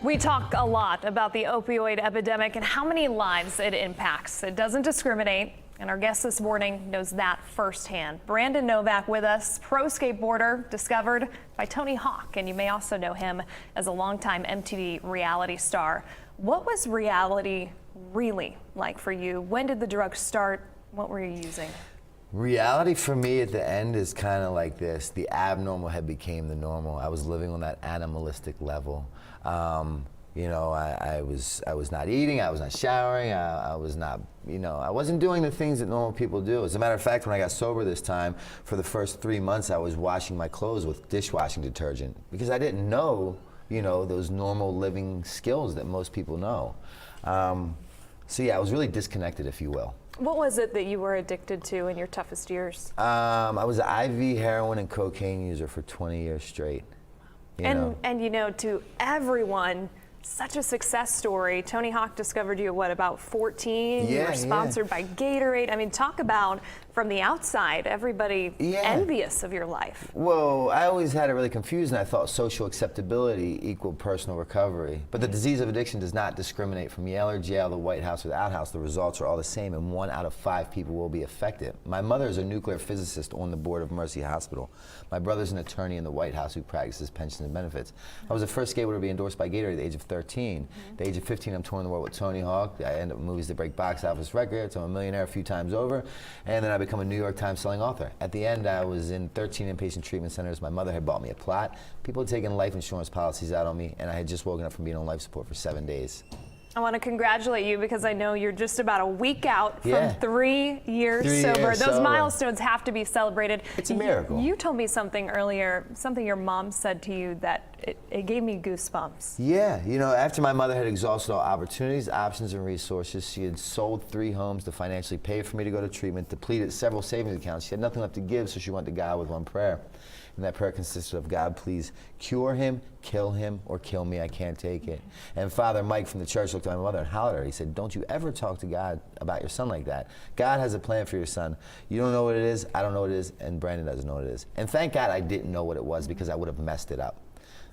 We talk a lot about the opioid epidemic and how many lives it impacts. It doesn't discriminate, and our guest this morning knows that firsthand. Brandon Novak with us, pro skateboarder discovered by Tony Hawk, and you may also know him as a longtime MTV reality star. What was reality really like for you? When did the drugs start? What were you using? Reality for me at the end is kind of like this. The abnormal had became the normal. I was living on that animalistic level. You know, I was not eating, I was not showering, I was not, you know, I wasn't doing the things that normal people do. As a matter of fact, when I got sober this time, for the first 3 months, I was washing my clothes with dishwashing detergent because I didn't know, you know, those normal living skills that most people know. So yeah, I was really disconnected, if you will. What was it that you were addicted to in your toughest years? I was an IV heroin and cocaine user for 20 years straight. And you know, to everyone, such a success story. Tony Hawk discovered you at what, about 14? You were sponsored by Gatorade. I mean, talk about from the outside, everybody envious of your life. Well, I always had it really confused, and I thought social acceptability equaled personal recovery. But the disease of addiction does not discriminate from Yale or jail, the White House or the outhouse. The results are all the same, and 1 out of 5 people will be affected. My mother is a nuclear physicist on the board of Mercy Hospital. My brother's an attorney in the White House who practices pensions and benefits. I was the first skateboarder to be endorsed by Gatorade at the age of 13. At the age of 15, I'm touring the world with Tony Hawk. I end up in movies that break box office records. I'm a millionaire a few times over, and then I become a New York Times selling author. At the end, I was in 13 inpatient treatment centers. My mother had bought me a plot. People had taken life insurance policies out on me, and I had just woken up from being on life support for 7 days. I want to congratulate you because I know you're just about a week out from 3 years sober. Those milestones have to be celebrated. It's a miracle. You told me something earlier, something your mom said to you that it gave me goosebumps. Yeah, you know, after my mother had exhausted all opportunities, options, and resources, she had sold 3 homes to financially pay for me to go to treatment, depleted several savings accounts. She had nothing left to give, so she went to God with one prayer. And that prayer consisted of, God, please cure him, or kill me, I can't take it. And Father Mike from the church looked at my mother and hollered at her. He said, don't you ever talk to God about your son like that. God has a plan for your son. You don't know what it is, I don't know what it is, and Brandon doesn't know what it is. And thank God I didn't know what it was because I would have messed it up.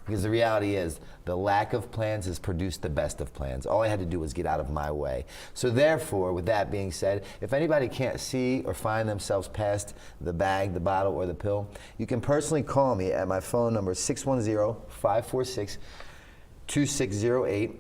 Because the reality is, the lack of plans has produced the best of plans. All I had to do was get out of my way. So therefore, with that being said, if anybody can't see or find themselves past the bag, the bottle, or the pill, you can personally call me at my phone number 610-546-2608,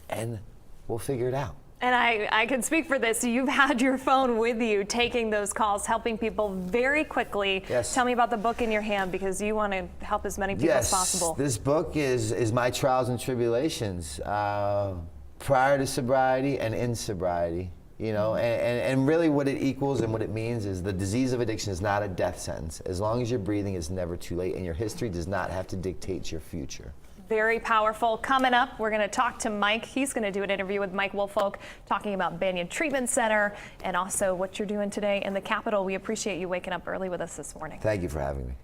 and we'll figure it out. And I can speak for this. You've had your phone with you, taking those calls, helping people very quickly. Yes. Tell me about the book in your hand because you want to help as many people as possible. This book is my trials and tribulations prior to sobriety and in sobriety. You know, and really what it equals and what it means is the disease of addiction is not a death sentence. As long as you're breathing, it's never too late, and your history does not have to dictate your future. Very powerful. Coming up, we're going to talk to Mike. He's going to do an interview with Mike Woolfolk talking about Banyan Treatment Center and also what you're doing today in the Capitol. We appreciate you waking up early with us this morning. Thank you for having me.